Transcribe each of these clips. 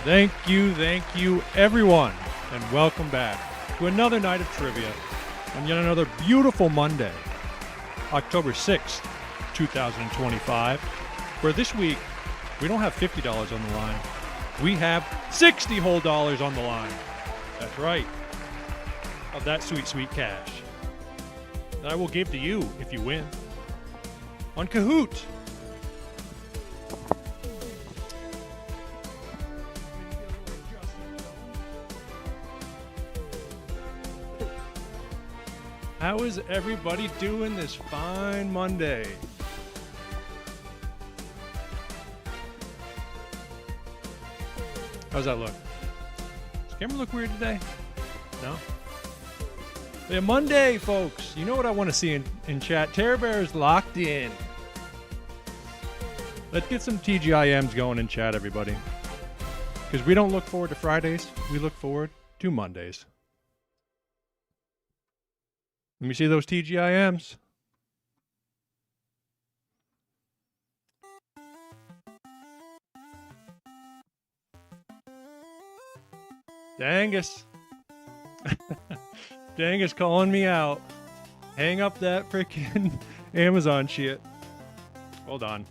Thank you, everyone, and welcome back to another night of trivia on yet another beautiful Monday, October 6th, 2025, where this week we don't have $50 on the line. We have $60 whole on the line. That's right. Of that sweet, sweet cash that I will give to you if you win on Kahoot. How is everybody doing this fine Monday? How's that look? Does the camera look weird today? No? Yeah, Monday, folks. You know what I want to see in chat? Terror Bear's locked in. Let's get some TGIMs going in chat, everybody. Because we don't look forward to Fridays. We look forward to Mondays. Let me see those TGIMs. Dangus. Dangus calling me out. Hang up that freaking Amazon shit. Hold on.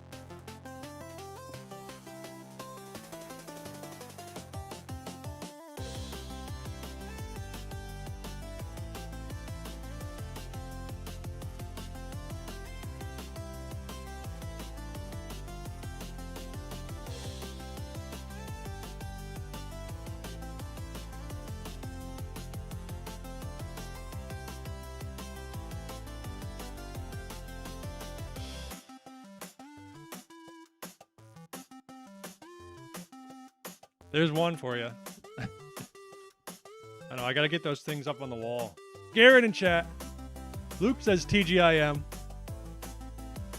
There's one for you. I know, I gotta get those things up on the wall. Garrett in chat. Luke says TGIM.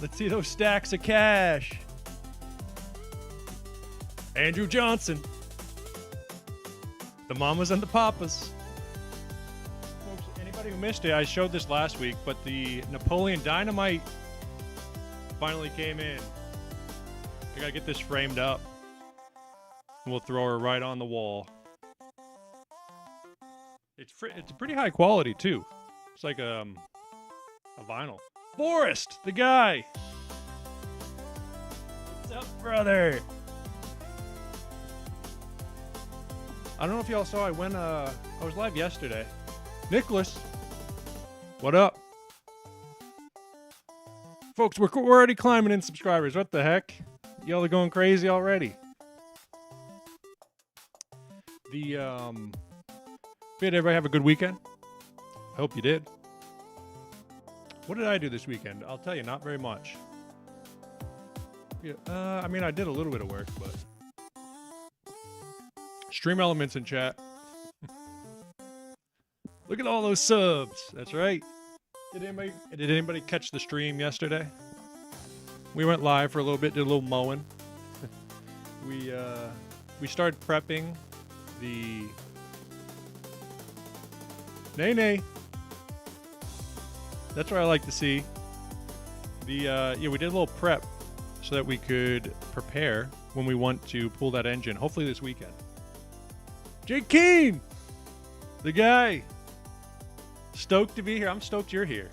Let's see those stacks of cash. Andrew Johnson. The mamas and the papas. Folks, anybody who missed it, I showed this last week, but the Napoleon Dynamite finally came in. I gotta get this framed up. We'll throw her right on the wall. It's pretty high quality too. It's like a vinyl. Forrest, the guy. What's up, brother? I don't know if y'all saw. I was live yesterday. Nicholas, what up? Folks, we're already climbing in subscribers. What the heck? Y'all are going crazy already. Did everybody have a good weekend? I hope you did. What did I do this weekend? I'll tell you, not very much. Yeah, I mean, I did a little bit of work, but Stream Elements in chat. Look at all those subs. That's right. Did anybody catch the stream yesterday? We went live for a little bit, did a little mowing. We started prepping the Nay. That's what I like to see. We did a little prep so that we could prepare when we want to pull that engine. Hopefully this weekend. Jake Keane, the guy. Stoked to be here. I'm stoked you're here.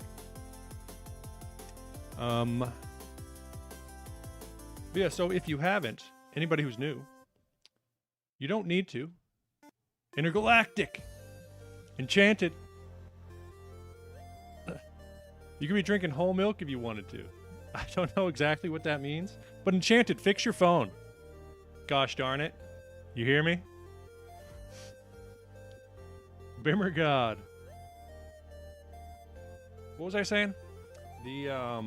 Yeah. So if you haven't, anybody who's new, you don't need to. Intergalactic. Enchanted. You could be drinking whole milk if you wanted to. I don't know exactly what that means. But Enchanted, fix your phone. Gosh darn it. You hear me? Bimmer God. What was I saying? Oh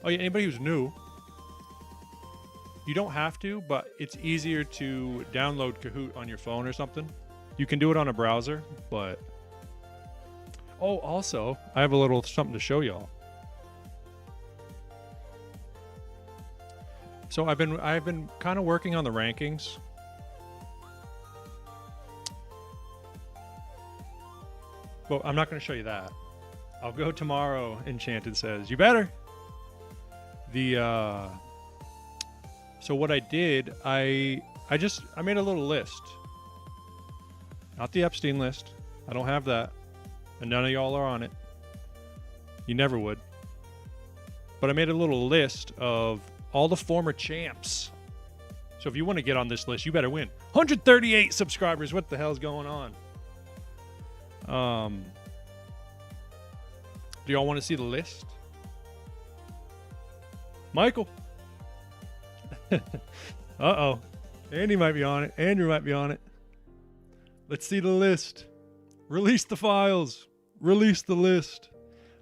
yeah, anybody who's new, you don't have to, but it's easier to download Kahoot on your phone or something. You can do it on a browser, but... Oh, also, I have a little something to show y'all. So I've been kind of working on the rankings. Well, I'm not going to show you that. I'll go tomorrow, Enchanted says. You better. So what I did, I I made a little list. Not the Epstein list. I don't have that. And none of y'all are on it. You never would. But I made a little list of all the former champs. So if you want to get on this list, you better win. 138 subscribers. What the hell's going on? Do y'all want to see the list? Michael. Uh-oh. Andy might be on it. Andrew might be on it. Let's see the list. Release the files. Release the list.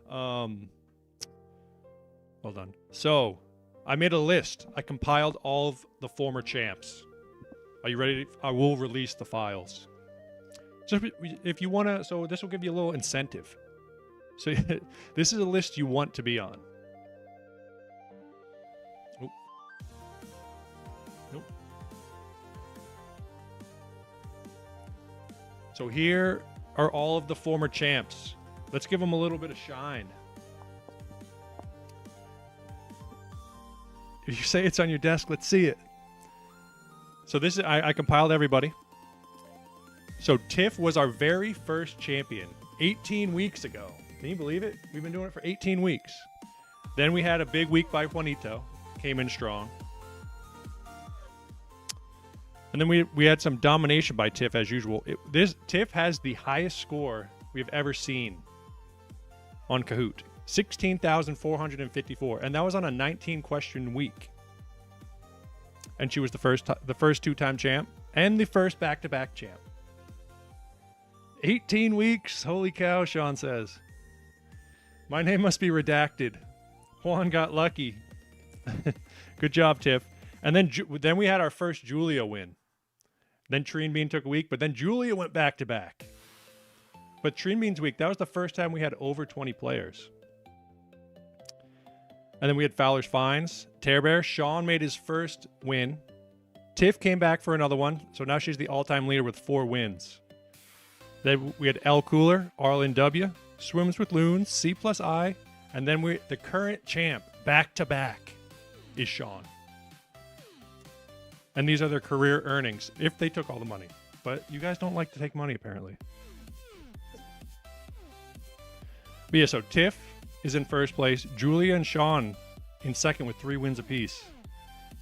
Hold on. So, I made a list. I compiled all of the former champs. Are you ready? I will release the files. So if you want to, so this will give you a little incentive. So this is a list you want to be on. Nope. Nope. So here are all of the former champs. Let's give them a little bit of shine. If you say it's on your desk, let's see it. So this is, I compiled everybody. So Tiff was our very first champion 18 weeks ago. Can you believe it? We've been doing it for 18 weeks. Then we had a big week by Juanito. Came in strong. And then we had some domination by Tiff as usual. Tiff has the highest score we've ever seen on Kahoot. 16,454. And that was on a 19-question week. And she was the first two-time champ and the first back-to-back champ. 18 weeks. Holy cow, Sean says. My name must be redacted. Juan got lucky. Good job, Tiff. And then we had our first Julia win. Then Treen Bean took a week, but then Julia went back-to-back. But Treen Bean's week, that was the first time we had over 20 players. And then we had Fowler's Fines. Tear Bear. Sean made his first win. Tiff came back for another one, so now she's the all-time leader with 4 wins. Then we had L Cooler, Arlen W, Swims with Loons, C plus I, and then the current champ, back-to-back, is Sean. And these are their career earnings, if they took all the money. But you guys don't like to take money, apparently. But yeah, so Tiff is in first place. Julia and Sean in second with 3 wins apiece.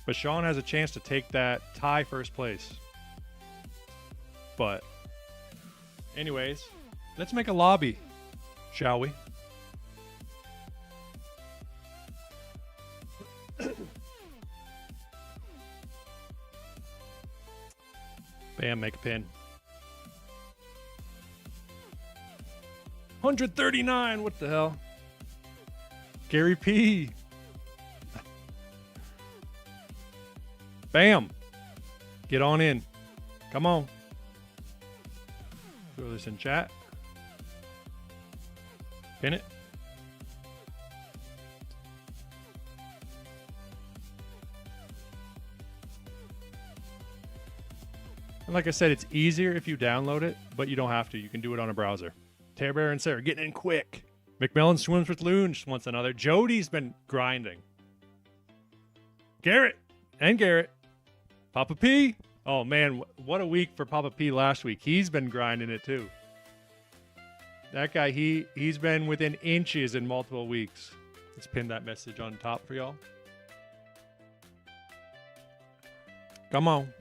But Sean has a chance to take that tie first place. But anyways, let's make a lobby, shall we? Bam, make a pin. 139, what the hell? Gary P. Bam. Get on in. Come on. Throw this in chat. Pin it. And like I said, it's easier if you download it, but you don't have to. You can do it on a browser. Tear Bear and Sarah getting in quick. McMillan Swims with Loons wants another. Jody's been grinding. Garrett and Garrett. Papa P. Oh man, what a week for Papa P last week. He's been grinding it too. That guy, he's been within inches in multiple weeks. Let's pin that message on top for y'all. Come on.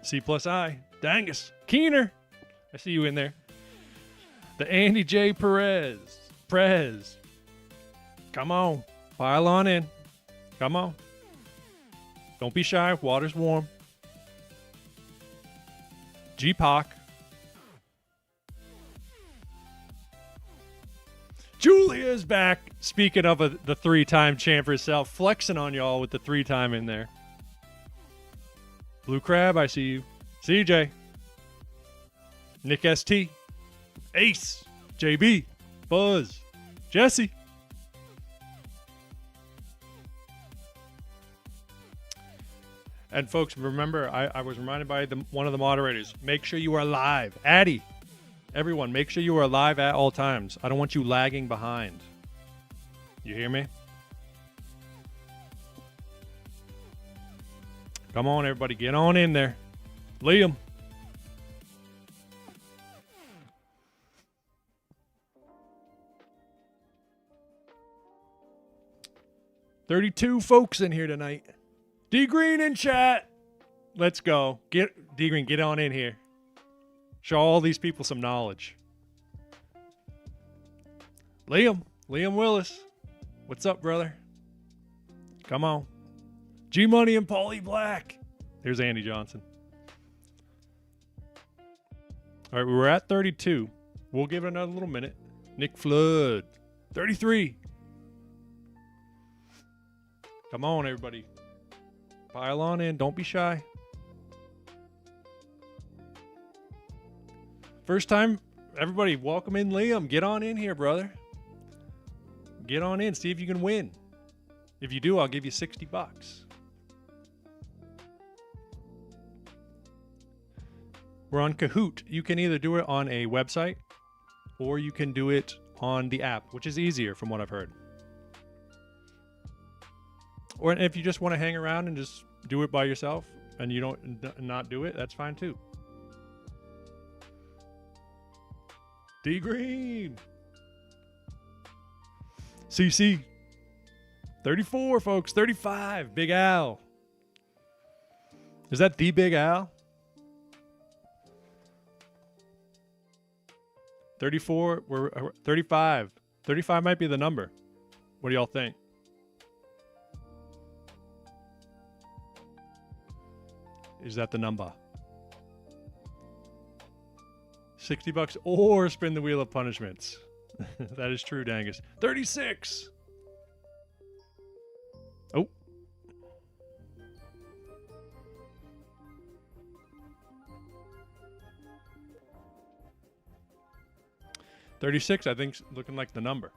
C plus I. Dangus. Keener. I see you in there. The Andy J. Prez. Come on. Pile on in. Come on. Don't be shy. Water's warm. G-Pac. Julia's back. Speaking of the 3-time champ herself, flexing on y'all with the 3-time in there. Blue Crab, I see you. CJ. Nick ST. Ace. JB. Buzz. Jesse. And folks, remember, I was reminded by one of the moderators, make sure you are live. Addy. Everyone, make sure you are live at all times. I don't want you lagging behind. You hear me? Come on, everybody. Get on in there. Liam. $32 folks in here tonight. D Green in chat. Let's go. Get D Green, get on in here. Show all these people some knowledge. Liam Willis. What's up, brother? Come on. G Money and Paulie Black. Here's Andy Johnson. All right, we were at 32. We'll give it another little minute. Nick Flood. 33. Come on, everybody. Pile on in. Don't be shy. First time, everybody, welcome in Liam. Get on in here, brother. Get on in. See if you can win. If you do, I'll give you $60. We're on Kahoot. You can either do it on a website or you can do it on the app, which is easier from what I've heard. Or if you just want to hang around and just do it by yourself and you don't not do it, that's fine too. D Green. CC. 34, folks. 35. Big Al. Is that the Big Al? 34. We're 35. 35 might be the number. What do y'all think? Is that the number? $60 or spin the wheel of punishments. That is true, Dangus. 36. Oh. $36, I think, looking like the number.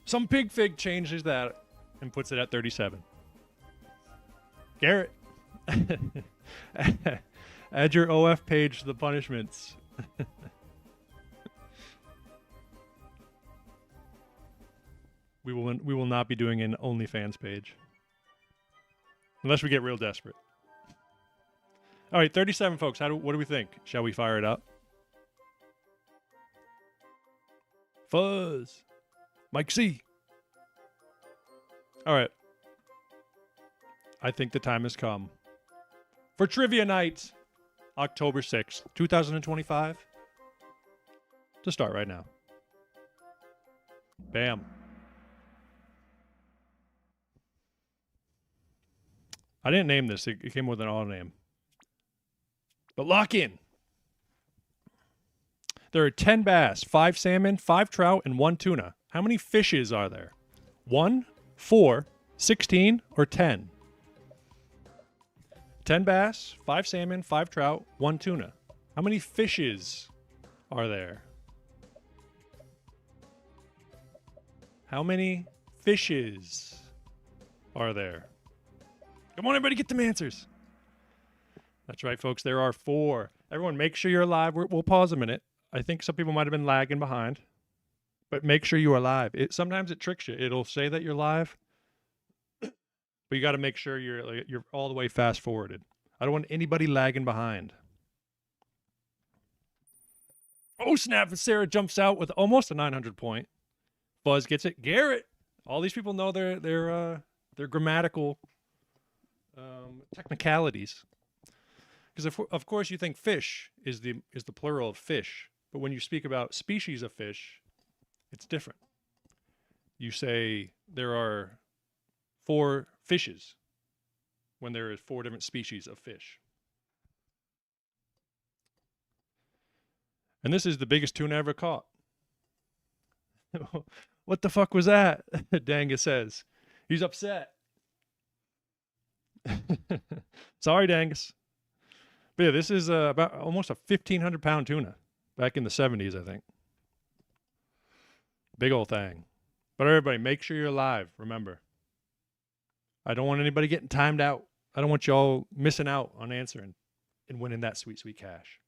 Some pig fig changes that and puts it at 37. Garrett. Add your OF page to the punishments. We will not be doing an OnlyFans page. Unless we get real desperate. All right, 37 folks. What do we think? Shall we fire it up? Fuzz. Mike C. All right. I think the time has come for Trivia Night, October 6th, 2025, to start right now. Bam. I didn't name this. It came with an auto name. But lock in. There are 10 bass, 5 salmon, 5 trout, and 1 tuna. How many fishes are there? 1, 4, 16, or 10? 10 bass, 5 salmon, 5 trout, 1 tuna. How many fishes are there? How many fishes are there? Come on, everybody, get them answers. That's right, folks. There are 4. Everyone, make sure you're live. We'll pause a minute. I think some people might have been lagging behind. But make sure you are live. Sometimes it tricks you. It'll say that you're live. But you got to make sure you're all the way fast forwarded. I don't want anybody lagging behind. Oh, snap. Sarah jumps out with almost a 900 point. Buzz gets it. Garrett. All these people know their grammatical technicalities. Because of course you think fish is the plural of fish. But when you speak about species of fish, it's different. You say there are 4 fishes when there is 4 different species of fish. And this is the biggest tuna ever caught. What the fuck was that? Danga says. He's upset. Sorry, Dangus. But yeah, this is about almost a 1,500 pound tuna back in the 70s, I think. Big old thing. But everybody, make sure you're live. Remember, I don't want anybody getting timed out. I don't want y'all missing out on answering and winning that sweet, sweet cash.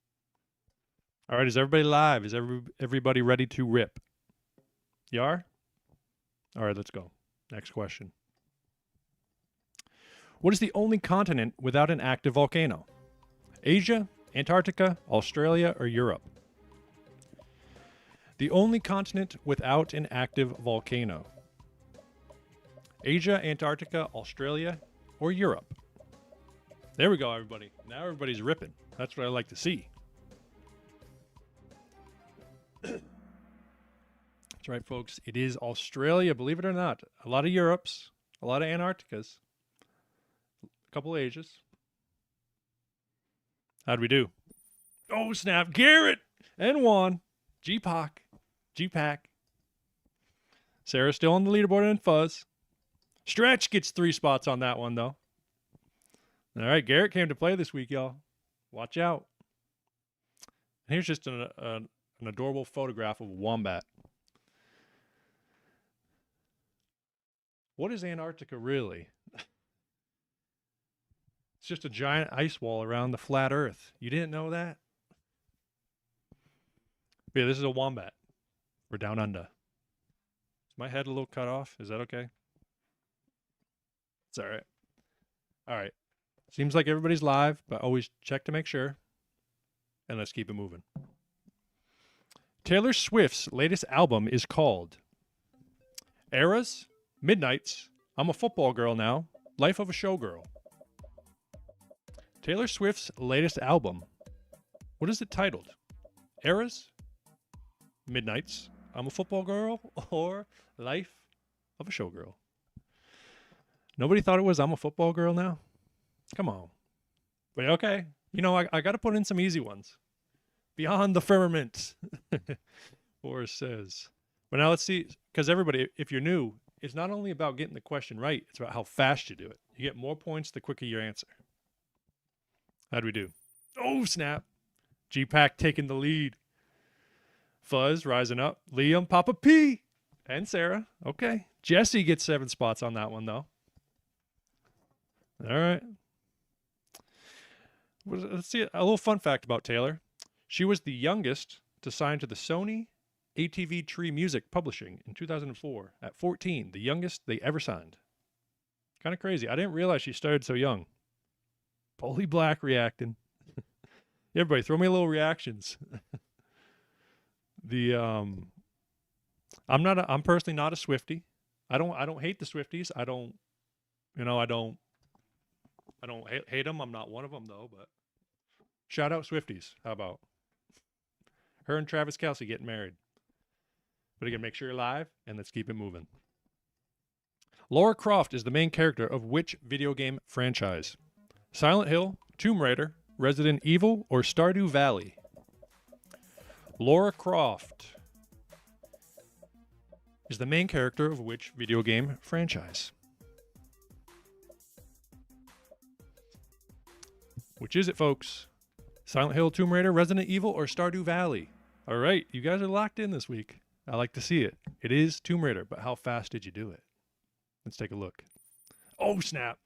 All right, is everybody live? Is everybody ready to rip? You are? All right, let's go. Next question. What is the only continent without an active volcano? Asia, Antarctica, Australia, or Europe? The only continent without an active volcano. Asia, Antarctica, Australia, or Europe? There we go, everybody. Now everybody's ripping. That's what I like to see. That's right, folks. It is Australia, believe it or not. A lot of Europes, a lot of Antarcticas, a couple Asias. How'd we do? Oh, snap. Garrett and Juan. G-Pack. Sarah's still on the leaderboard and Fuzz. Stretch gets 3 spots on that one, though. All right, Garrett came to play this week, y'all. Watch out. And here's just an adorable photograph of a wombat. What is Antarctica really? It's just a giant ice wall around the flat Earth. You didn't know that? Yeah, this is a wombat. We're down under. Is my head a little cut off? Is that okay? It's all right. All right. Seems like everybody's live, but always check to make sure. And let's keep it moving. Taylor Swift's latest album is called Eras, Midnights, I'm a Football Girl Now, Life of a Showgirl. Taylor Swift's latest album. What is it titled? Eras, Midnights, I'm a Football Girl, or Life of a Showgirl? Nobody thought it was I'm a Football Girl Now? Come on. But okay. You know, I got to put in some easy ones. Beyond the Firmament, Forrest says. But now let's see, because everybody, if you're new, it's not only about getting the question right, it's about how fast you do it. You get more points the quicker you answer. How'd we do? Oh, snap. G-Pack taking the lead. Fuzz rising up. Liam, Papa P, and Sarah. Okay. Jesse gets 7 spots on that one, though. All right. Let's see a little fun fact about Taylor. She was the youngest to sign to the Sony ATV Tree Music Publishing in 2004 at 14, the youngest they ever signed. Kind of crazy. I didn't realize she started so young. Polly Black reacting. Everybody, throw me a little reactions. I'm personally not a Swiftie. I don't hate the Swifties. I don't hate them. I'm not one of them, though, but shout out Swifties. How about her and Travis Kelce getting married? But again, make sure you're live, and let's keep it moving. Lara Croft is the main character of which video game franchise? Silent Hill, Tomb Raider, Resident Evil, or Stardew Valley? Lara Croft is the main character of which video game franchise? Which is it, folks? Silent Hill, Tomb Raider, Resident Evil, or Stardew Valley? All right, you guys are locked in this week. I like to see it. It is Tomb Raider, but how fast did you do it? Let's take a look. Oh, snap.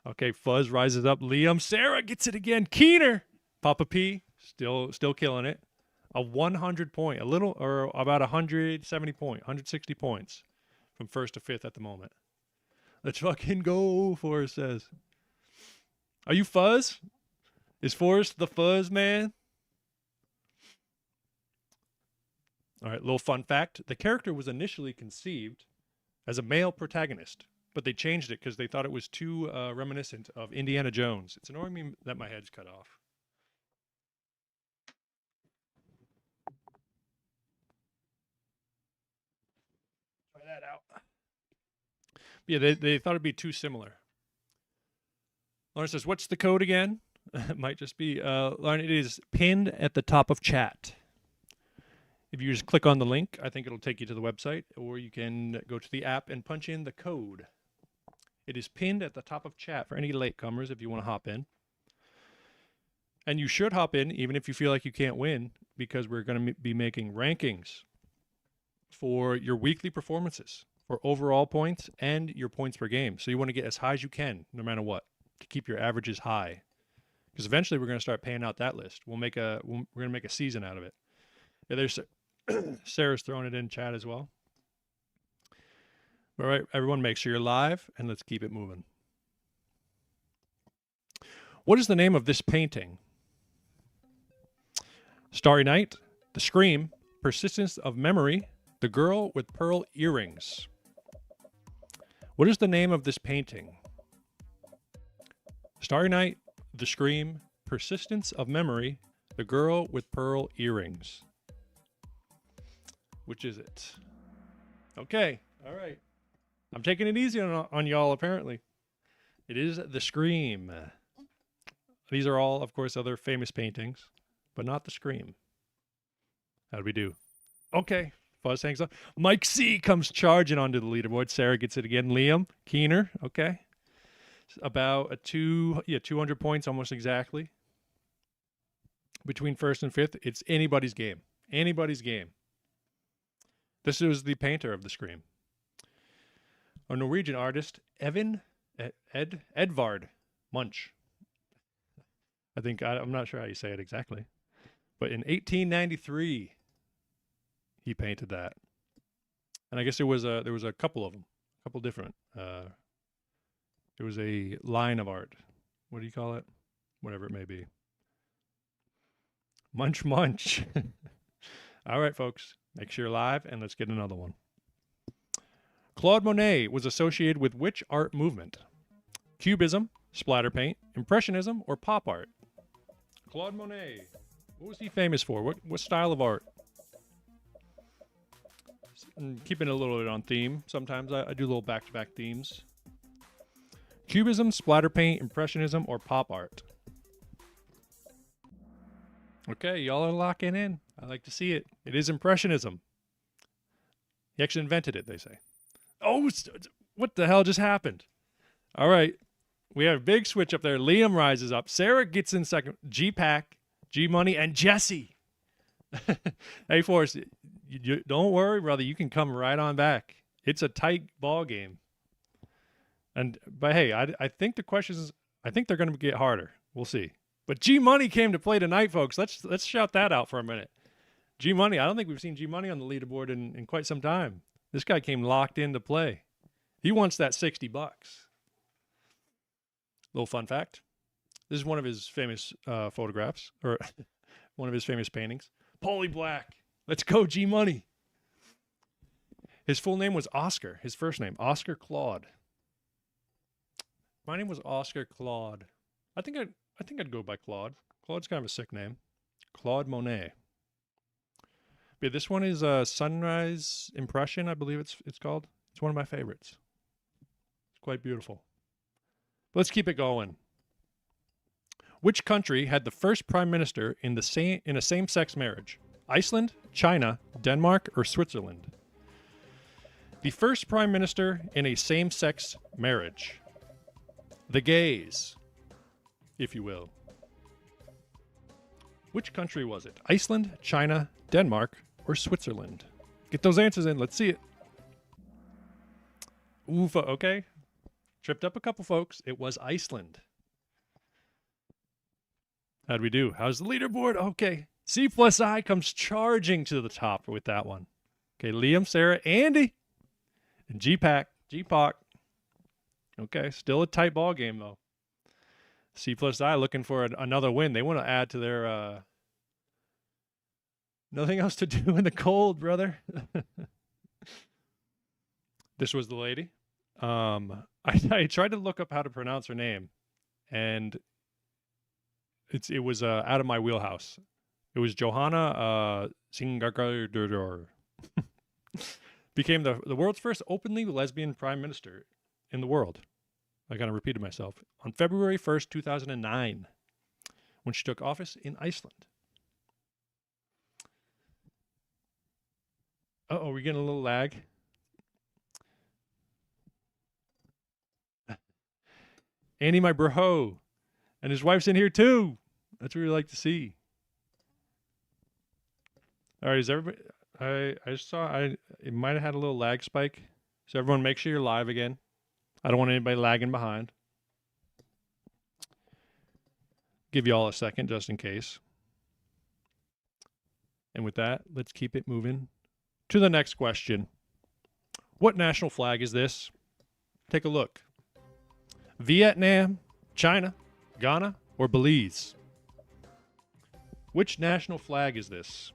Okay, Fuzz rises up. Liam, Sarah gets it again. Keener, Papa P, still killing it. A 100 point, or about 170 point, 160 points from first to fifth at the moment. Let's fucking go, Forrest says. Are you Fuzz? Is Forrest the Fuzz man? All right, little fun fact. The character was initially conceived as a male protagonist, but they changed it because they thought it was too reminiscent of Indiana Jones. It's annoying me that my head's cut off. Try that out. Yeah, they thought it'd be too similar. Lauren says, what's the code again? It might just be, Lauren, it is pinned at the top of chat. If you just click on the link, I think it'll take you to the website, or you can go to the app and punch in the code. It is pinned at the top of chat for any latecomers if you want to hop in. And you should hop in even if you feel like you can't win, because we're going to be making rankings for your weekly performances, for overall points and your points per game. So you want to get as high as you can, no matter what, to keep your averages high. Because eventually we're going to start paying out that list. We're going to make a season out of it. Yeah, there's Sarah's throwing it in chat as well. All right, everyone, make sure you're live, and let's keep it moving. What is the name of this painting? Starry Night, The Scream, Persistence of Memory, The Girl with Pearl Earrings. What is the name of this painting? Starry Night, The Scream, Persistence of Memory, The Girl with Pearl Earrings. Which is it? Okay, all right. I'm taking it easy on y'all, apparently. It is The Scream. These are all, of course, other famous paintings, but not The Scream. How'd we do? Okay, Fuzz hangs up. Mike C comes charging onto the leaderboard. Sarah gets it again. Liam Keener, okay. About 200 points, almost exactly. Between first and fifth, it's anybody's game. Anybody's game. This is the painter of The Scream. A Norwegian artist, Edvard Munch. I'm not sure how you say it exactly. But in 1893, he painted that. And I guess there was a couple of them, a couple different. There was a line of art. What do you call it? Whatever it may be. Munch. All right, folks. Make sure you're live, and let's get another one. Claude Monet was associated with which art movement? Cubism, splatter paint, Impressionism, or pop art? Claude Monet. What was he famous for? What style of art? Keeping it a little bit on theme. Sometimes I do little back-to-back themes. Cubism, splatter paint, Impressionism, or pop art? Okay, y'all are locking in. I like to see it. It is Impressionism. He actually invented it, they say. Oh, what the hell just happened? All right. We have a big switch up there. Liam rises up. Sarah gets in second. G-Pack, G-Money, and Jesse. Hey, Forrest, you don't worry, brother. You can come right on back. It's a tight ball game. But hey, I think the questions, I think they're going to get harder. We'll see. But G-Money came to play tonight, folks. Let's shout that out for a minute. G-Money, I don't think we've seen G-Money on the leaderboard in quite some time. This guy came locked in to play. He wants that $60. Little fun fact. This is one of his famous photographs, or one of his famous paintings. Paulie Black. Let's go, G-Money. His full name was Oscar. His first name, Oscar Claude. My name was Oscar Claude. I think I'd go by Claude. Claude's kind of a sick name. Claude Monet. But this one is Sunrise Impression, I believe it's called. It's one of my favorites. It's quite beautiful. But let's keep it going. Which country had the first prime minister in a same-sex marriage? Iceland, China, Denmark, or Switzerland? The first prime minister in a same-sex marriage. The gays, if you will. Which country was it? Iceland, China, Denmark, or Switzerland? Get those answers in. Let's see it. Oof, okay. Tripped up a couple folks. It was Iceland. How'd we do? How's the leaderboard? Okay. C+I comes charging to the top with that one. Okay, Liam, Sarah, Andy, and G-Pack, G-Pac. Okay, still a tight ball game, though. C+I looking for another win. They want to add to their... Nothing else to do in the cold, brother. This was the lady. I tried to look up how to pronounce her name, and it was out of my wheelhouse. It was Johanna Singargardor. Became the world's first openly lesbian prime minister in the world. I kind of repeated myself. On February 1st, 2009, when she took office in Iceland. Uh-oh, we're getting a little lag. Andy, my bro, and his wife's in here too. That's what we like to see. All right, is everybody? I just saw it might have had a little lag spike. So everyone, make sure you're live again. I don't want anybody lagging behind. Give you all a second just in case. And with that, let's keep it moving to the next question. What national flag is this? Take a look. Vietnam, China, Ghana, or Belize? Which national flag is this?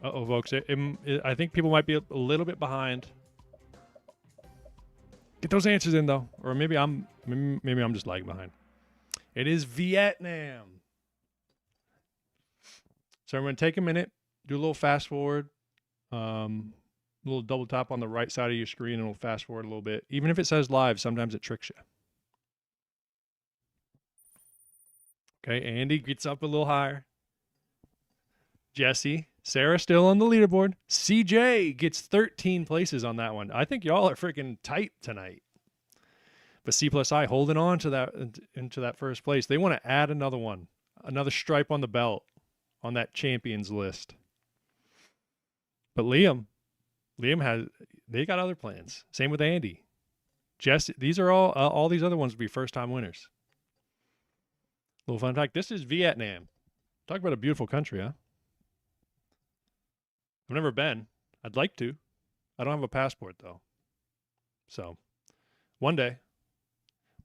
Uh-oh, folks. I think people might be a little bit behind. Get those answers in, though. Or maybe I'm just lagging behind. It is Vietnam. So I'm going to take a minute, do a little fast forward, a little double tap on the right side of your screen, and we'll fast forward a little bit. Even if it says live, sometimes it tricks you. Okay, Andy gets up a little higher. Jesse, Sarah still on the leaderboard. CJ gets 13 places on that one. I think y'all are freaking tight tonight. But C plus I holding on to that into that first place. They want to add another one, another stripe on the belt on that champions list. But Liam they got other plans. Same with Andy. Jesse, these are all these other ones will be first time winners. Little fun fact: this is Vietnam. Talk about a beautiful country, huh? I've never been. I'd like to. I don't have a passport, though. So, one day,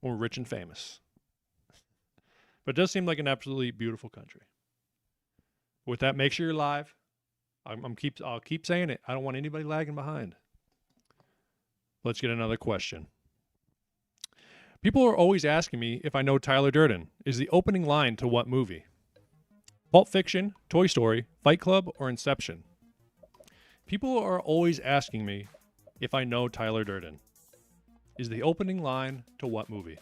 when we're rich and famous. But it does seem like an absolutely beautiful country. With that, make sure you're live. I'll keep saying it. I don't want anybody lagging behind. Let's get another question. People are always asking me if I know Tyler Durden. Is the opening line to what movie? Pulp Fiction, Toy Story, Fight Club, or Inception? People are always asking me if I know Tyler Durden. Is the opening line to what movie?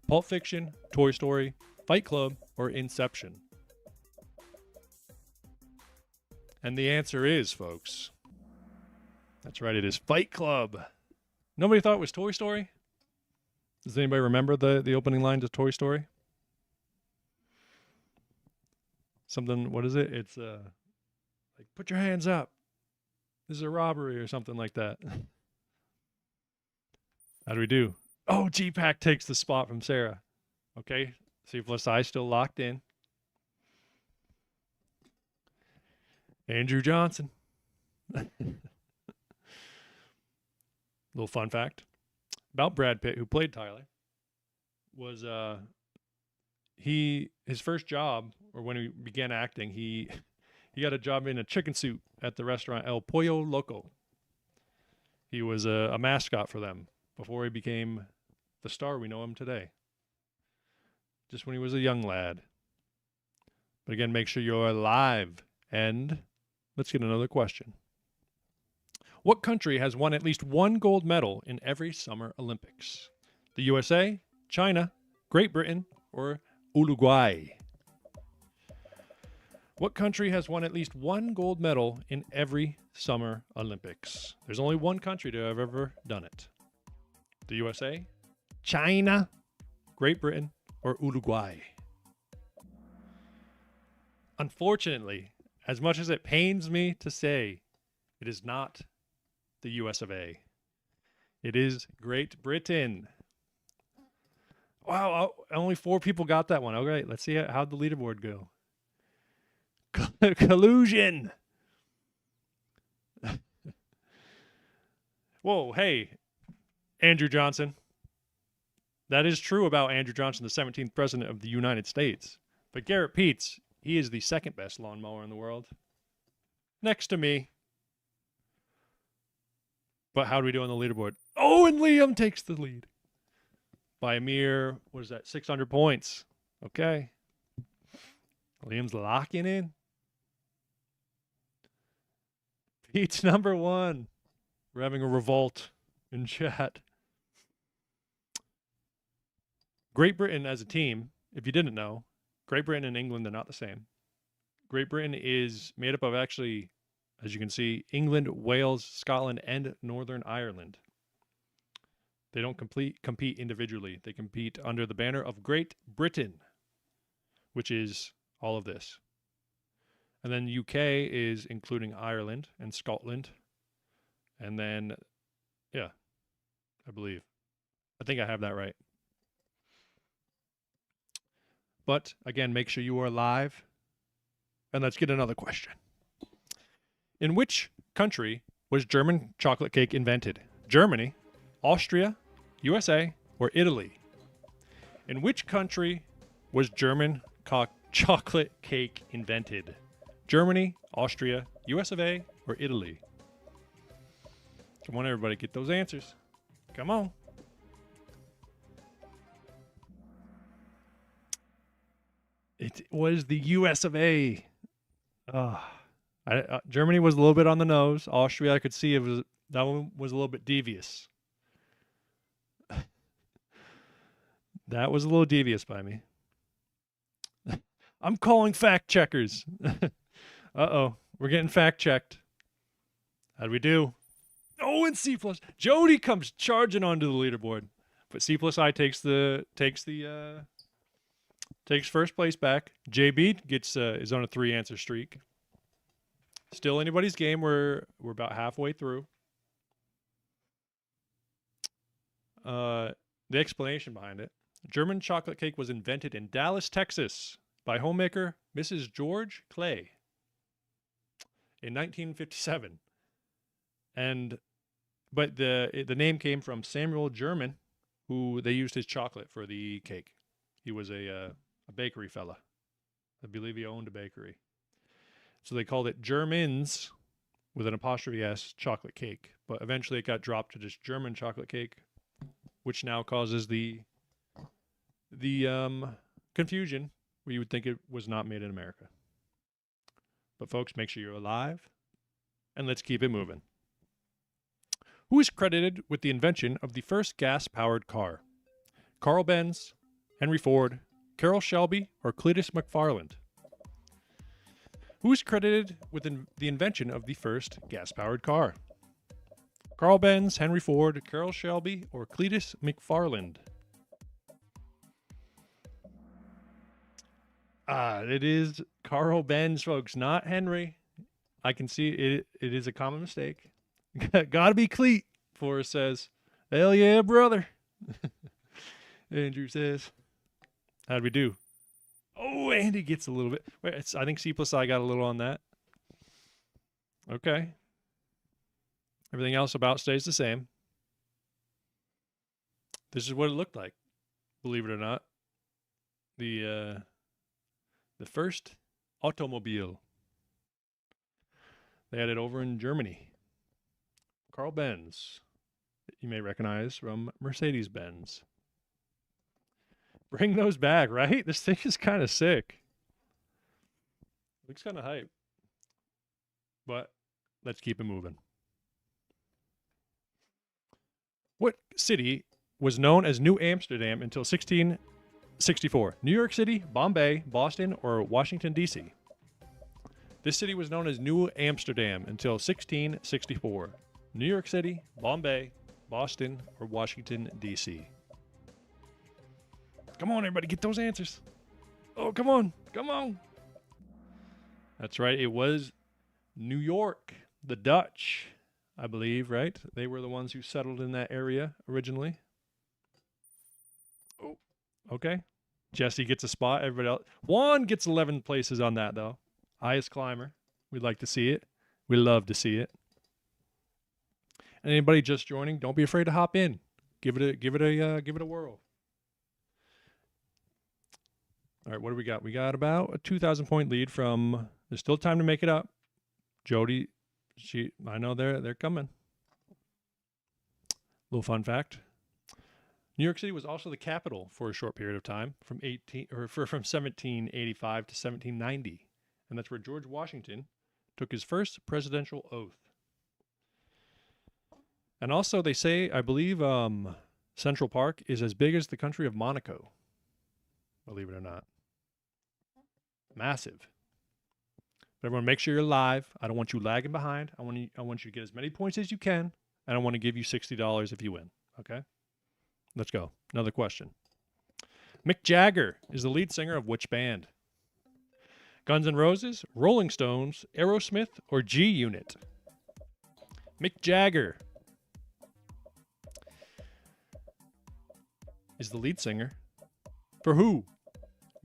Pulp Fiction, Toy Story, Fight Club, or Inception? And the answer is, folks, that's right, it is Fight Club. Nobody thought it was Toy Story? Does anybody remember the opening line to Toy Story? Something, what is it? It's like, put your hands up. This is a robbery or something like that. How do we do? Oh, G-Pack takes the spot from Sarah. Okay, C plus I still locked in. Andrew Johnson. Little fun fact about Brad Pitt, who played Tyler, was his first job, or when he began acting, he got a job in a chicken suit at the restaurant El Pollo Loco. He was a mascot for them before he became the star we know him today. Just when he was a young lad. But again, make sure you're live. And let's get another question. What country has won at least one gold medal in every Summer Olympics? The USA, China, Great Britain, or Uruguay? What country has won at least one gold medal in every Summer Olympics? There's only one country to have ever done it. The USA, China, Great Britain, or Uruguay? Unfortunately, as much as it pains me to say, it is not the US of A. It is Great Britain. Wow, only 4 people got that one. All right, let's see how'd the leaderboard go. Collusion. Whoa, hey, Andrew Johnson. That is true about Andrew Johnson, the 17th president of the United States. But Garrett Peets, he is the second best lawnmower in the world. Next to me. But how do we do on the leaderboard? Oh, and Liam takes the lead. By a mere, 600 points. Okay. Liam's locking in. Pete's number 1. We're having a revolt in chat. Great Britain as a team, if you didn't know, Great Britain and England are not the same. Great Britain is made up of actually, as you can see, England, Wales, Scotland, and Northern Ireland. They don't compete individually. They compete under the banner of Great Britain, which is all of this. And then UK is including Ireland and Scotland. And then, yeah, I believe. I think I have that right. But again, make sure you are live. And let's get another question. In which country was German chocolate cake invented? Germany, Austria, USA, or Italy? In which country was German chocolate cake invented? Germany, Austria, US of A, or Italy? Come on, everybody, get those answers. Come on. It was the US of A. Germany was a little bit on the nose. Austria, I could see that one was a little bit devious. That was a little devious by me. I'm calling fact checkers. Uh-oh. We're getting fact checked. How'd we do? Oh, and C+. Jody comes charging onto the leaderboard. But C plus I takes first place back. JB gets is on a 3-answer streak. Still anybody's game. We're about halfway through. The explanation behind it. German chocolate cake was invented in Dallas, Texas by homemaker Mrs. George Clay in 1957. But the name came from Samuel German, who they used his chocolate for the cake. He was a bakery fella. I believe he owned a bakery. So they called it Germans with an apostrophe S chocolate cake. But eventually it got dropped to just German chocolate cake, which now causes the confusion where you would think it was not made in America. But folks, make sure you're alive, and let's keep it moving. Who is credited with the invention of the first gas-powered car? Carl Benz, Henry Ford, Carroll Shelby, or Cletus McFarland? Who is credited with the invention of the first gas-powered car? Carl Benz, Henry Ford, Carroll Shelby, or Cletus McFarland? It is Carl Benz, folks, not Henry. I can see it. It is a common mistake. Gotta be Cleet, Forrest says. Hell yeah, brother. Andrew says. How'd we do? Oh, Andy gets a little bit. Wait, I think C plus I got a little on that. Okay. Everything else about stays the same. This is what it looked like, believe it or not. The first automobile. They had it over in Germany. Carl Benz, you may recognize from Mercedes-Benz. Bring those back, right? This thing is kind of sick. Looks kind of hype. But let's keep it moving. What city was known as New Amsterdam until 1664? New York City, Bombay, Boston, or Washington, D.C.? This city was known as New Amsterdam until 1664. New York City, Bombay, Boston, or Washington, D.C.? Come on, everybody, get those answers. Oh, come on, come on. That's right, it was New York. The Dutch, I believe, right? They were the ones who settled in that area originally. Oh, okay. Jesse gets a spot. Everybody else. Juan gets 11 places on that, though. Highest climber. We'd like to see it. We love to see it. And anybody just joining, don't be afraid to hop in. Give it a whirl. All right, what do we got? We got about a 2,000 point lead from. There's still time to make it up. Jody, I know they're coming. Little fun fact. New York City was also the capital for a short period of time, from 1785 to 1790, and that's where George Washington took his first presidential oath. And also, they say, I believe, Central Park is as big as the country of Monaco. Believe it or not, massive. But everyone, make sure you're live. I don't want you lagging behind. I want you to get as many points as you can, and I want to give you $60 if you win. Okay. Let's go. Another question. Mick Jagger is the lead singer of which band? Guns N' Roses, Rolling Stones, Aerosmith, or G Unit? Mick Jagger is the lead singer for who?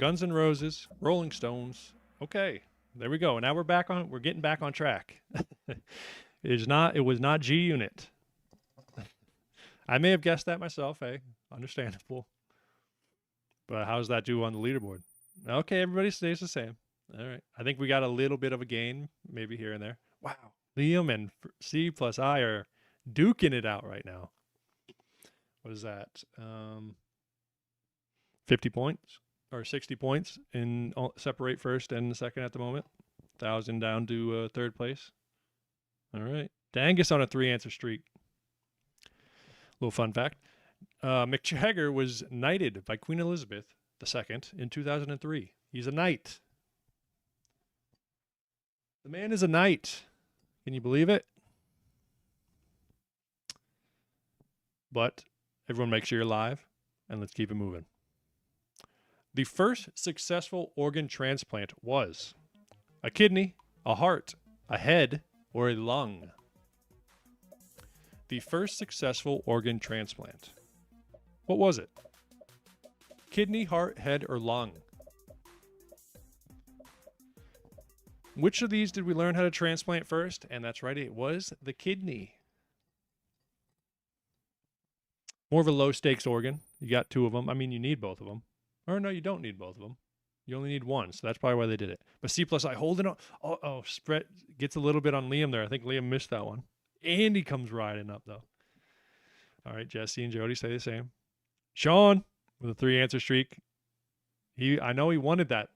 Guns N' Roses, Rolling Stones. Okay, there we go. Now we're getting back on track. It was not G Unit. I may have guessed that myself, hey, understandable. But how's that do on the leaderboard? Okay, everybody stays the same. All right. I think we got a little bit of a gain, maybe here and there. Wow. Liam and C plus I are duking it out right now. What is that? 50 points or 60 points in separate first and second at the moment. 1,000 down to third place. All right. Dangus on a 3-answer streak. Little fun fact. Mick Jagger was knighted by Queen Elizabeth II in 2003. He's a knight. The man is a knight. Can you believe it? But everyone make sure you're live, and let's keep it moving. The first successful organ transplant was a kidney, a heart, a head, or a lung. The first successful organ transplant. What was it? Kidney, heart, head, or lung? Which of these did we learn how to transplant first? And that's right, it was the kidney. More of a low-stakes organ. You got 2 of them. I mean, you need both of them. Or no, you don't need both of them. You only need one, so that's probably why they did it. But C plus I holding on. Oh, spread gets a little bit on Liam there. I think Liam missed that one. Andy comes riding up, though. All right, Jesse and Jody stay the same. Sean with a 3-answer streak. I know he wanted that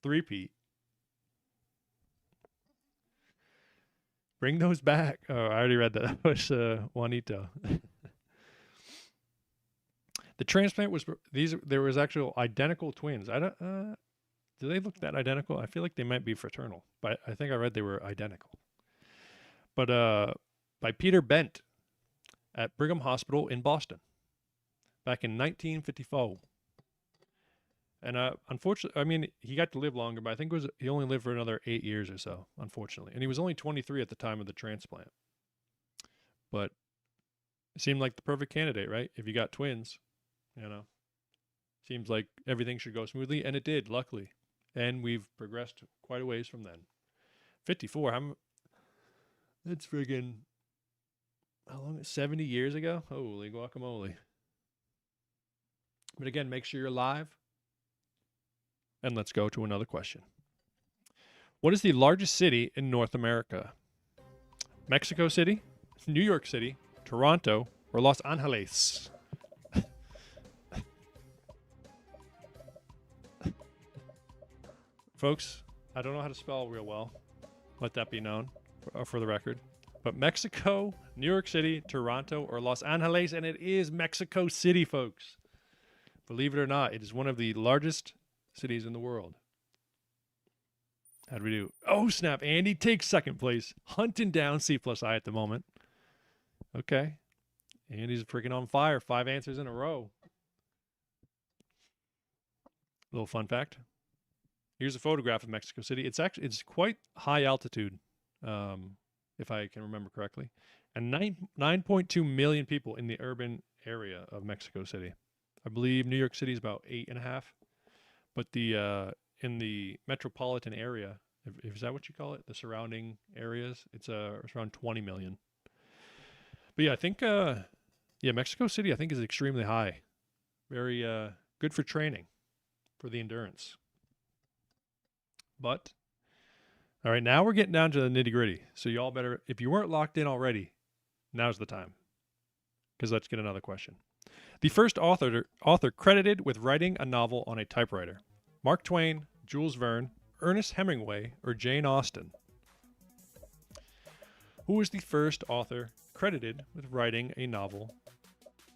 3-peat. Bring those back. Oh, I already read that. That was Juanito. The transplant was there was actual identical twins. I don't do they look that identical? I feel like they might be fraternal, but I think I read they were identical. But by Peter Bent at Brigham Hospital in Boston back in 1954. And unfortunately, I mean, he got to live longer, but I think he only lived for another 8 years or so, unfortunately. And he was only 23 at the time of the transplant. But it seemed like the perfect candidate, right? If you got twins, seems like everything should go smoothly, and it did, luckily. And we've progressed quite a ways from then. 54, that's friggin', how long? 70 years ago? Holy guacamole. But again, make sure you're live. And let's go to another question. What is the largest city in North America? Mexico City, New York City, Toronto, or Los Angeles? Folks, I don't know how to spell real well. Let that be known for the record. But Mexico, New York City, Toronto, or Los Angeles, and it is Mexico City, folks. Believe it or not, it is one of the largest cities in the world. How'd we do? Oh, snap. Andy takes second place. Hunting down C plus I at the moment. Okay. Andy's freaking on fire. 5 answers in a row. Little fun fact. Here's a photograph of Mexico City. It's quite high altitude, if I can remember correctly. And 9.2 million people in the urban area of Mexico City. I believe New York City is about 8.5. But in the metropolitan area, if is that what you call it? The surrounding areas, it's around 20 million. But yeah, I think Mexico City I think is extremely high. Very good for training, for the endurance. But all right, now we're getting down to the nitty-gritty. So y'all better, if you weren't locked in already, now's the time. Because let's get another question. The first author credited with writing a novel on a typewriter. Mark Twain, Jules Verne, Ernest Hemingway, or Jane Austen? Who was the first author credited with writing a novel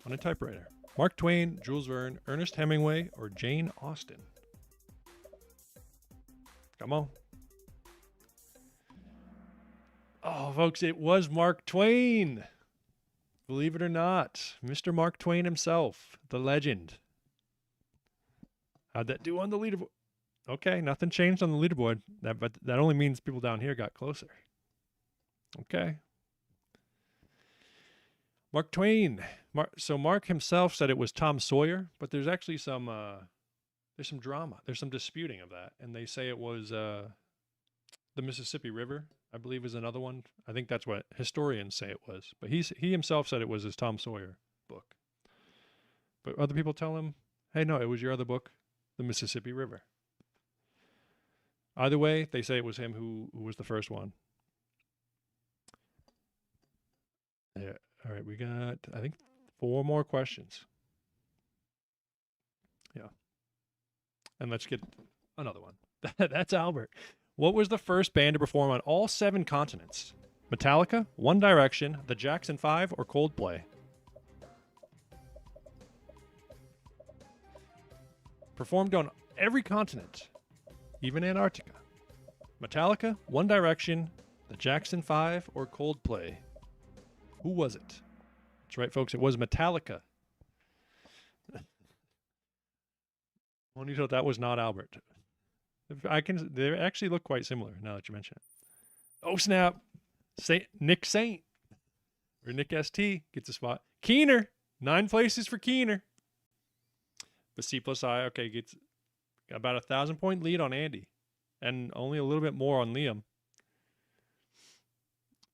on a typewriter? Mark Twain, Jules Verne, Ernest Hemingway, or Jane Austen? Come on. Oh, folks, it was Mark Twain. Believe it or not, Mr. Mark Twain himself, the legend. How'd that do on the leaderboard? Okay, nothing changed on the leaderboard. But that only means people down here got closer. Okay. Mark Twain. So Mark himself said it was Tom Sawyer, but there's actually some drama. There's some disputing of that, and they say it was the Mississippi River, I believe, is another one. I think that's what historians say it was, but he himself said it was his Tom Sawyer book. But other people tell him Hey, no, it was your other book, The Mississippi River. Either way, they say it was him who was the first one. Yeah. All right, we got, I think, 4 more questions. Yeah. And let's get another one. That's Albert. What was the first band to perform on all 7 continents? Metallica, One Direction, the Jackson 5, or Coldplay? Performed on every continent, even Antarctica. Metallica, One Direction, the Jackson 5, or Coldplay? Who was it? That's right, folks. It was Metallica. Well, you know, that was not Albert. They actually look quite similar now that you mention it. Oh snap! Nick Saint or Nick St gets a spot. Keener, 9 places for Keener. But C plus I, okay, gets about 1,000-point lead on Andy, and only a little bit more on Liam.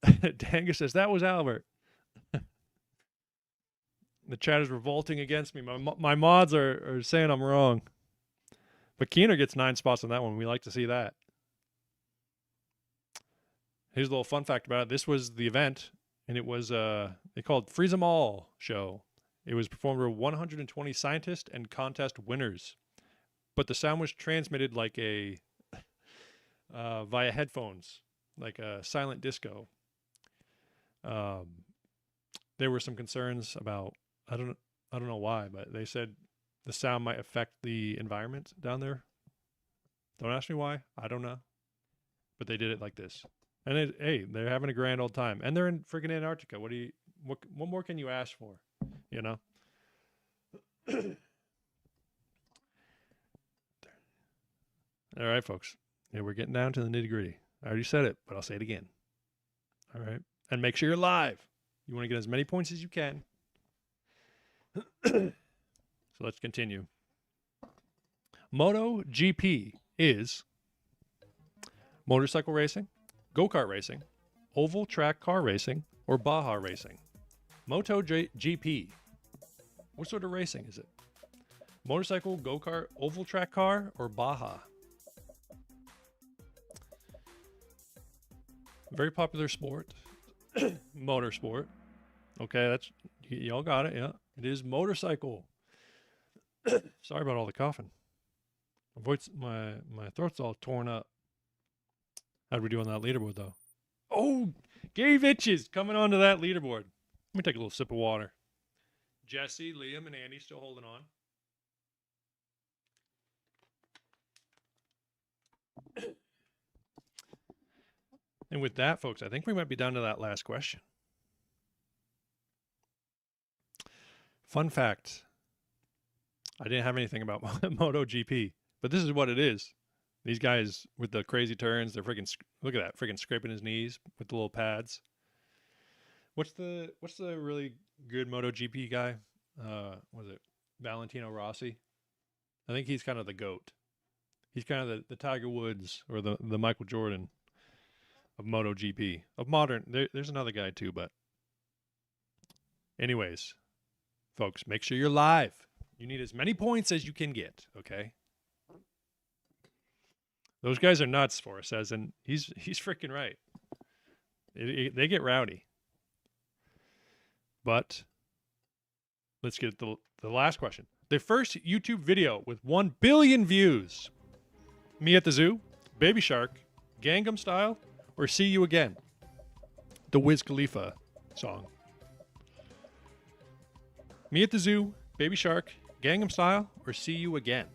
Danga says that was Albert. The chat is revolting against me. My mods are saying I'm wrong. But Keener gets 9 spots on that one. We like to see that. Here's a little fun fact about it. This was the event, and it was they called Freeze 'em All show. It was performed by 120 scientists and contest winners. But the sound was transmitted like a via headphones, like a silent disco. There were some concerns about, I don't know why, but they said the sound might affect the environment down there. Don't ask me why. I don't know. But they did it like this. And hey, they're having a grand old time. And they're in freaking Antarctica. What more can you ask for? You know? All right, folks. Yeah, we're getting down to the nitty-gritty. I already said it, but I'll say it again. All right. And make sure you're live. You want to get as many points as you can. So let's continue. MotoGP is motorcycle racing, go-kart racing, oval track car racing, or Baja racing. MotoGP. What sort of racing is it? Motorcycle, go-kart, oval track car, or Baja? Very popular sport. Motorsport. Okay, that's y'all got it. Yeah, it is motorcycle. Sorry about all the coughing. My throat's all torn up. How'd we do on that leaderboard though? Oh, Gave Itches coming onto that leaderboard. Let me take a little sip of water. Jesse, Liam, and Andy still holding on. And with that, folks, I think we might be down to that last question. Fun fact. I didn't have anything about MotoGP, but this is what it is. These guys with the crazy turns, they're freaking, look at that, freaking scraping his knees with the little pads. What's the really good MotoGP guy? Was it Valentino Rossi? I think he's kind of the GOAT. He's kind of the Tiger Woods or the Michael Jordan of MotoGP. Of modern, there's another guy too, but anyways, folks, make sure you're live. You need as many points as you can get, okay? Those guys are nuts, Forrest says, and he's freaking right. They get rowdy. But let's get the last question. The first YouTube video with 1 billion views. Me at the Zoo, Baby Shark, Gangnam Style, or See You Again? The Wiz Khalifa song. Me at the Zoo, Baby Shark, Gangnam Style, or See You Again?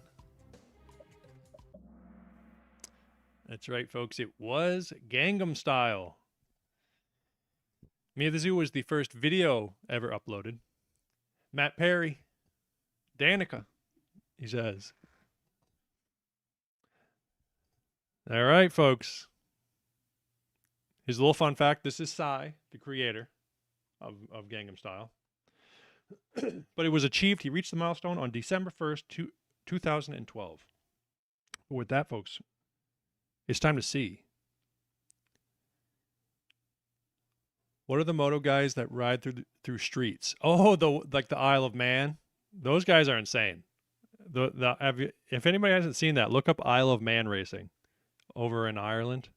That's right, folks. It was Gangnam Style. Me at the Zoo was the first video ever uploaded. Matt Perry, Danica, he says. All right, folks. Here's a little fun fact. This is Psy, the creator of Gangnam Style. But it was achieved. He reached the milestone on December 1st, 2012. But with that, folks, it's time to see. What are the moto guys that ride through streets? Oh, like the Isle of Man. Those guys are insane. If anybody hasn't seen that, look up Isle of Man racing over in Ireland.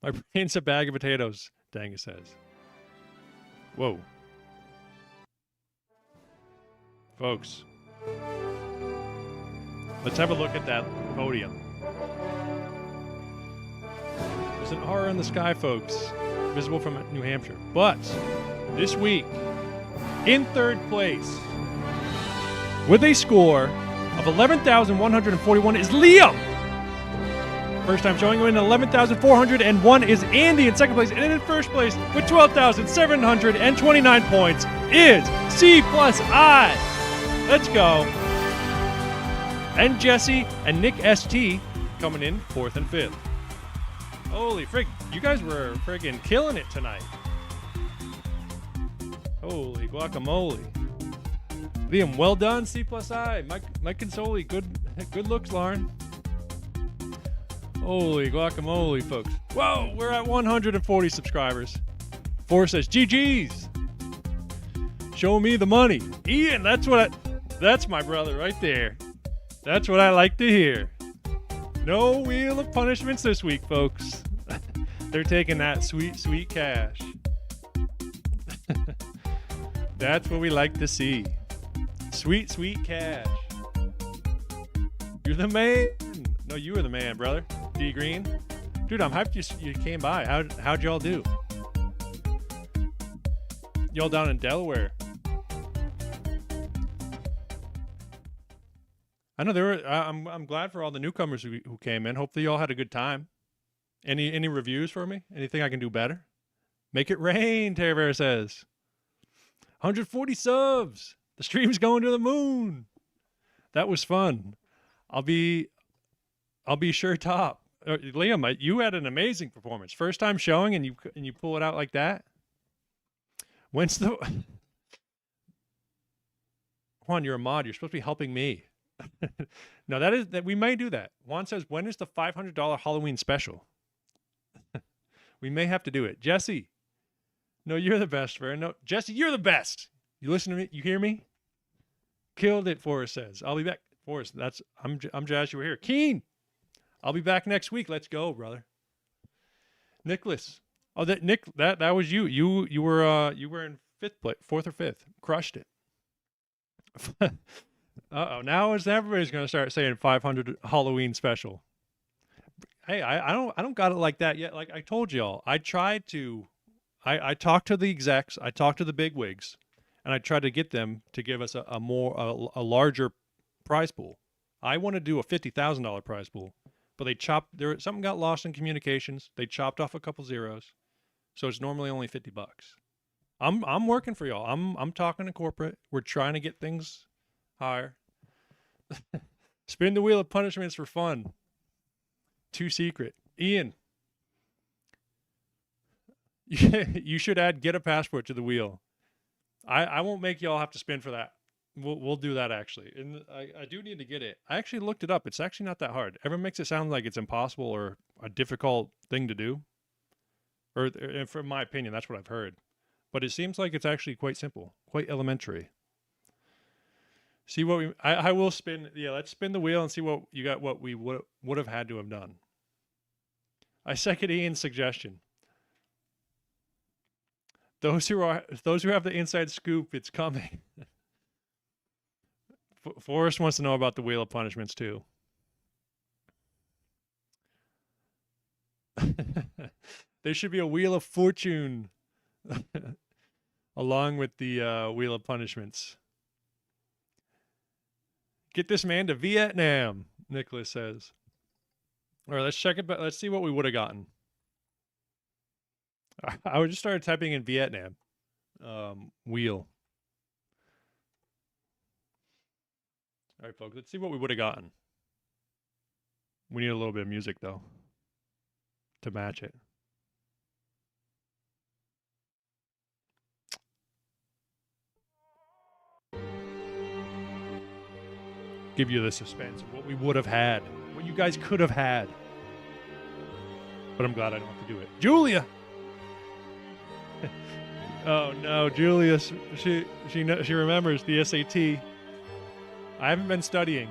My brain's a bag of potatoes, Dangus says. Whoa. Folks, let's have a look at that podium. There's an R in the sky, folks, visible from New Hampshire. But this week, in third place, with a score of 11,141 is Liam. First time showing him in 11,401 is Andy in second place. And in first place with 12,729 points is C plus I. Let's go. And Jesse and Nick ST coming in fourth and fifth. Holy frig, you guys were friggin' killing it tonight. Holy guacamole. Liam, well done, C plus I. Mike Consoli, good looks, Lauren. Holy guacamole, folks. Whoa, we're at 140 subscribers. Forrest says, GG's. Show me the money. Ian, that's my brother right there. That's what I like to hear. No wheel of punishments this week, folks. They're taking that sweet, sweet cash. That's what we like to see. Sweet, sweet cash. You're the man. No, you were the man, brother. D Green. Dude, I'm hyped you came by. How'd y'all do? Y'all down in Delaware. I know there were. I'm glad for all the newcomers who came in. Hopefully, y'all had a good time. Any reviews for me? Anything I can do better? Make it rain, Terry says. 140 subs. The stream's going to the moon. That was fun. I'll be sure top. Liam, you had an amazing performance. First time showing, and you pull it out like that. When's the Juan? You're a mod. You're supposed to be helping me. No, that we may do that. Juan says, when is the $500 Halloween special? We may have to do it. Jesse, no, you're the best, Vern. No, Jesse, you're the best. You listen to me? You hear me? Killed it, Forrest says. I'll be back. Forrest, I'm jazzed you were here. Keen, I'll be back next week. Let's go, brother. Nicholas. Oh, that was you. You were in fourth or fifth. Crushed it. Uh-oh. Now everybody's gonna start saying 500 Halloween special. Hey, I don't got it like that yet. Like I told y'all, I talked to the execs, I talked to the bigwigs, and I tried to get them to give us a larger prize pool. I want to do a $50,000 prize pool, but something got lost in communications. They chopped off a couple zeros, so it's normally only $50. I'm working for y'all. I'm talking to corporate. We're trying to get things higher. Spin the wheel of punishments for fun. Too secret. Ian, you should add get a passport to the wheel. I won't make y'all have to spin for that. We'll do that actually. And I do need to get it. I actually looked it up. It's actually not that hard. Everyone makes it sound like it's impossible or a difficult thing to do. Or from my opinion, that's what I've heard. But it seems like it's actually quite simple, quite elementary. See what I will spin. Yeah, let's spin the wheel and see what you got. What we would have had to have done. I second Ian's suggestion. Those who have the inside scoop, it's coming. Forrest wants to know about the wheel of punishments too. There should be a wheel of fortune along with the wheel of punishments. Get this man to Vietnam, Nicholas says. All right, let's check it. But let's see what we would have gotten. I would just start typing in Vietnam wheel. All right, folks. Let's see what we would have gotten. We need a little bit of music though to match it. Give you the suspense of what we would have had, what you guys could have had. But I'm glad I don't have to do it. Julia! Oh no, Julia, she remembers the SAT. I haven't been studying.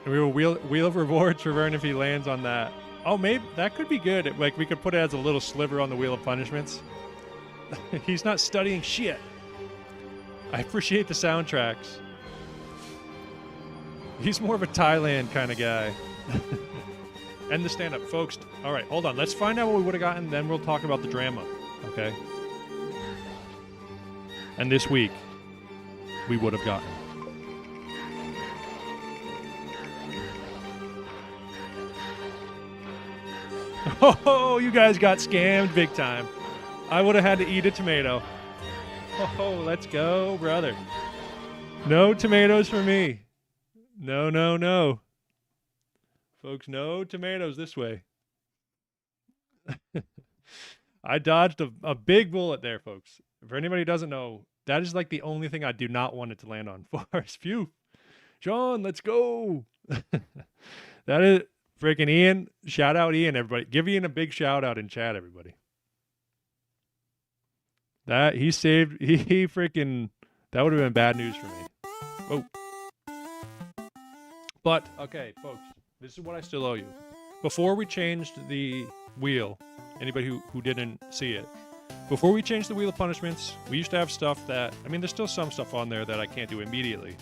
And we will wheel of rewards for Vern if he lands on that. Oh, maybe that could be good. Like, we could put it as a little sliver on the wheel of punishments. He's not studying shit. I appreciate the soundtracks. He's more of a Thailand kind of guy. And the stand-up. Folks, all right, hold on. Let's find out what we would have gotten, then we'll talk about the drama, okay? And this week, we would have gotten. Oh, you guys got scammed big time. I would have had to eat a tomato. Oh, let's go, brother. No tomatoes for me. No, no, no. Folks, no tomatoes this way. I dodged a big bullet there, folks. For anybody who doesn't know, that is like the only thing I do not want it to land on. Forest. Phew. Sean, let's go. That is freaking Ian. Shout out Ian, everybody. Give Ian a big shout out in chat, everybody. That he saved. He freaking. That would have been bad news for me. Oh. But okay, folks. This is what I still owe you. Before we changed the wheel, anybody who didn't see it, before we changed the wheel of punishments, we used to have stuff that, I mean, there's still some stuff on there that I can't do immediately.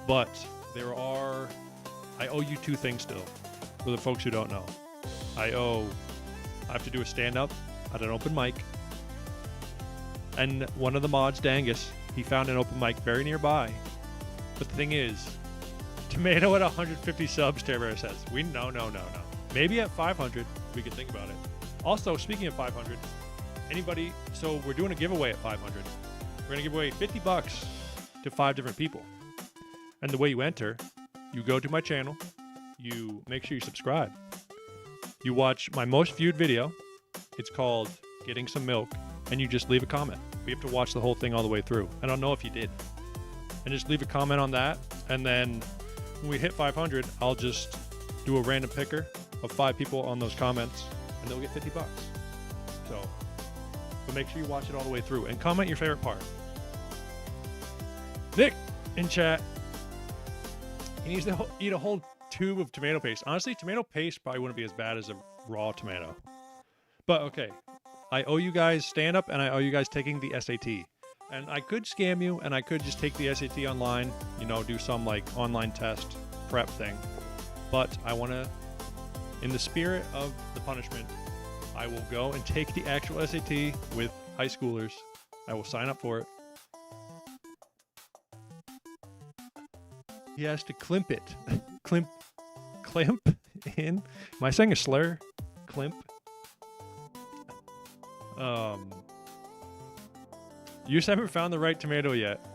But I owe you two things still, for the folks who don't know. I have to do a stand-up at an open mic. And one of the mods, Dangus, he found an open mic very nearby. But the thing is, tomato at 150 subs, Terror says. No. Maybe at 500, we could think about it. Also, speaking of 500, anybody, so we're doing a giveaway at 500. We're going to give away $50 to 5 different people. And the way you enter, you go to my channel, you make sure you subscribe. You watch my most viewed video. It's called Getting Some Milk. And you just leave a comment. We have to watch the whole thing all the way through. I don't know if you did. And just leave a comment on that. And then when we hit 500, I'll just do a random picker of 5 people on those comments, and they'll get $50. So, but make sure you watch it all the way through and comment your favorite part. Nick in chat, he needs to eat a whole tube of tomato paste. Honestly, tomato paste probably wouldn't be as bad as a raw tomato. But okay, I owe you guys stand up, and I owe you guys taking the SAT. And I could scam you, and I could just take the SAT online, you know, do some like online test prep thing. But I want to, in the spirit of the punishment, I will go and take the actual SAT with high schoolers. I will sign up for it. He has to climp it. Climp in. Am I saying a slur? Climp. You just haven't found the right tomato yet.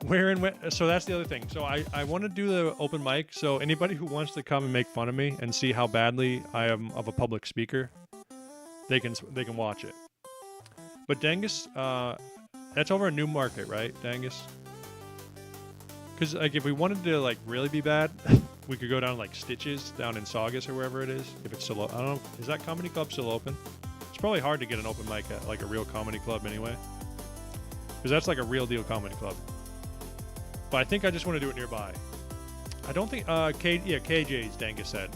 Where and when? So that's the other thing. So I want to do the open mic. So anybody who wants to come and make fun of me and see how badly I am of a public speaker, they can watch it. But Dangus, that's over in Newmarket, right, Dangus? Because like if we wanted to like really be bad, we could go down like Stitches down in Saugus or wherever it is. If it's still, I don't know. Is that comedy club still open? It's probably hard to get an open mic at like a real comedy club anyway. Because that's like a real deal comedy club. But I think I just want to do it nearby. I don't think, KJ's, Dangus said.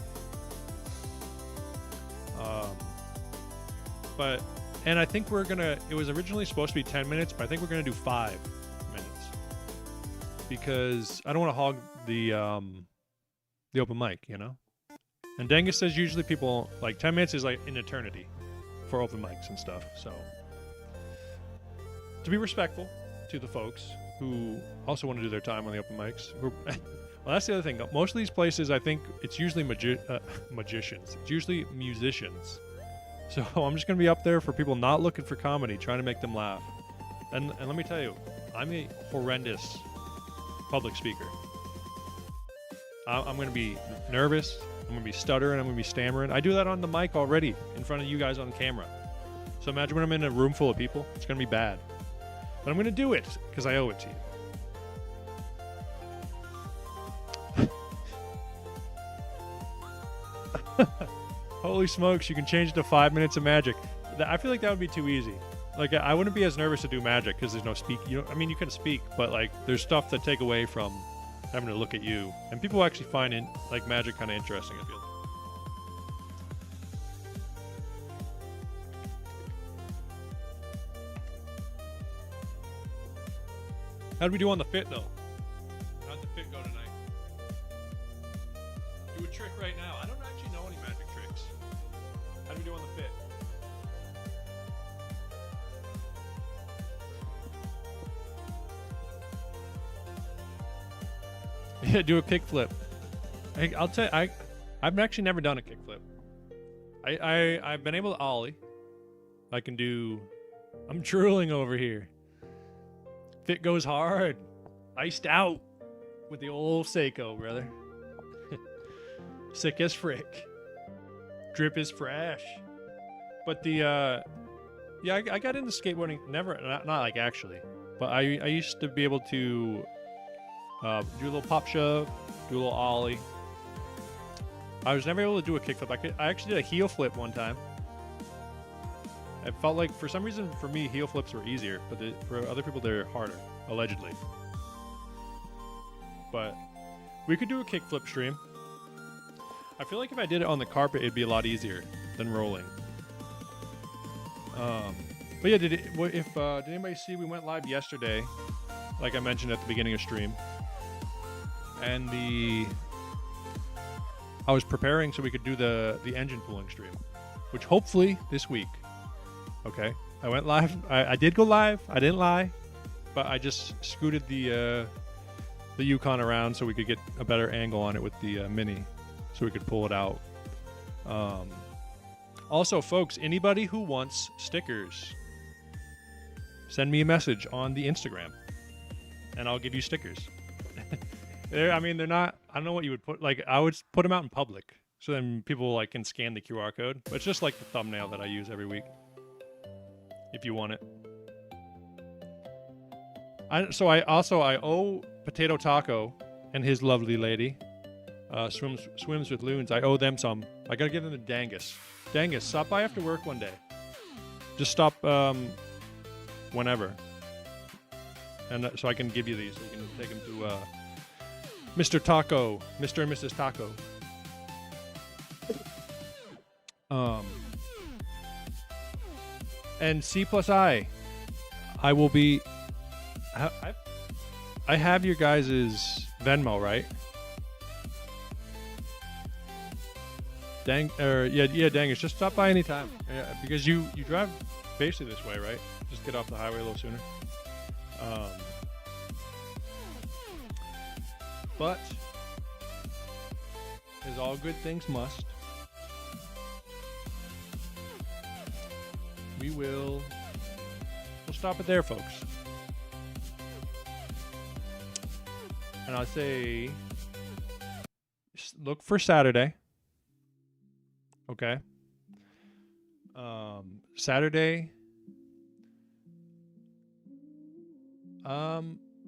But, and I think we're gonna, it was originally supposed to be 10 minutes, but I think we're gonna do 5 minutes. Because I don't want to hog the open mic, you know? And Dangus says usually people, like 10 minutes is like an eternity for open mics and stuff, so. To be respectful to the folks who also want to do their time on the open mics. Well, that's the other thing. Most of these places, I think it's usually magicians. It's usually musicians. So I'm just going to be up there for people not looking for comedy, trying to make them laugh. And let me tell you, I'm a horrendous public speaker. I'm going to be nervous. I'm going to be stuttering. I'm going to be stammering. I do that on the mic already in front of you guys on camera. So imagine when I'm in a room full of people. It's going to be bad. But I'm going to do it because I owe it to you. Holy smokes, you can change it to 5 minutes of magic. I feel like that would be too easy. like I wouldn't be as nervous to do magic because there's no speak. You know, I mean, you can speak, but like there's stuff that take away from having to look at you, and people actually find like magic kind of interesting. I feel. How'd we do on the fit though? How'd the fit go tonight? Do a trick right now. I don't actually know any magic tricks. How'd we do on the fit? Yeah, do a kickflip. I'll tell you, I've actually never done a kickflip. I've been able to ollie. I can do. I'm drooling over here. Fit goes hard. Iced out with the old Seiko, brother. Sick as frick. Drip is fresh. But the yeah, I got into skateboarding. Never, not like actually, but I used to be able to do a little pop shove, do a little ollie. I was never able to do a kickflip. I actually did a heel flip one time. It felt like, for some reason, for me, heel flips were easier, but for other people, they're harder, allegedly. But we could do a kickflip stream. I feel like if I did it on the carpet, it'd be a lot easier than rolling. But yeah, did anybody see we went live yesterday, like I mentioned at the beginning of stream, and I was preparing so we could do the engine pulling stream, which hopefully this week. Okay, I went live. I did go live. I didn't lie, but I just scooted the Yukon around so we could get a better angle on it with the Mini, so we could pull it out. Also, folks, anybody who wants stickers, send me a message on the Instagram, and I'll give you stickers. I mean, they're not. I don't know what you would put. Like, I would put them out in public, so then people like can scan the QR code. But it's just like the thumbnail that I use every week. If you want it. I owe Potato Taco and his lovely lady, swims with loons. I owe them some. I gotta give them to Dangus. Dangus, stop by after work one day. Just stop whenever, and so I can give you these. So you can take them to Mr. Taco, Mr. and Mrs. Taco. And C+I will be. I have your guys' Venmo, right? Dangus, just stop by anytime. Yeah, because you drive basically this way, right? Just get off the highway a little sooner. But as all good things must, we'll stop it there, folks. And I'll say, look for Saturday. Okay. Saturday.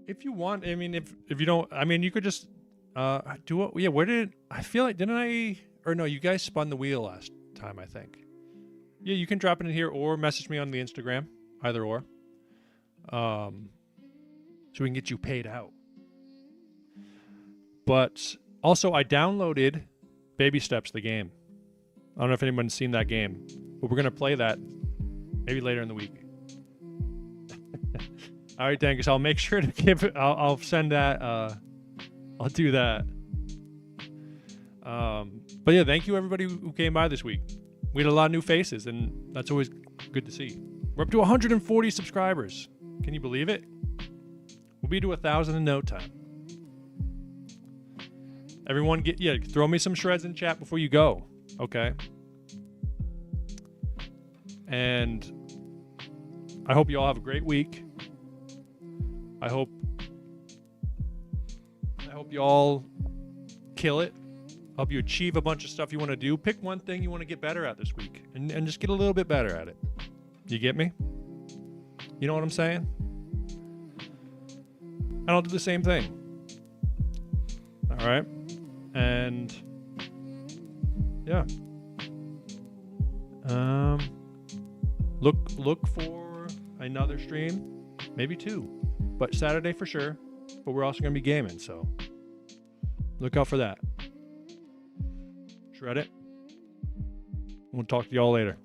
If you want, I mean, if you don't, I mean, you could just do it. Yeah, where did I feel like? Didn't I? Or no, you guys spun the wheel last time, I think. Yeah, you can drop it in here or message me on the Instagram, either or. So we can get you paid out. But also, I downloaded Baby Steps, the game. I don't know if anyone's seen that game, but we're gonna play that maybe later in the week. All right, Dangus, I'll make sure to give it. I'll send that. I'll do that. But yeah, thank you everybody who came by this week. We had a lot of new faces, and that's always good to see. We're up to 140 subscribers. Can you believe it? We'll be to 1,000 in no time. Everyone, throw me some shreds in chat before you go, okay? And I hope you all have a great week. I hope you all kill it. I hope you achieve a bunch of stuff you want to do. Pick one thing you want to get better at this week, and just get a little bit better at it. You get me? You know what I'm saying? And I'll do the same thing. All right? And yeah. Look for another stream, maybe 2, but Saturday for sure. But we're also going to be gaming, so look out for that. Shred it. We'll talk to y'all later.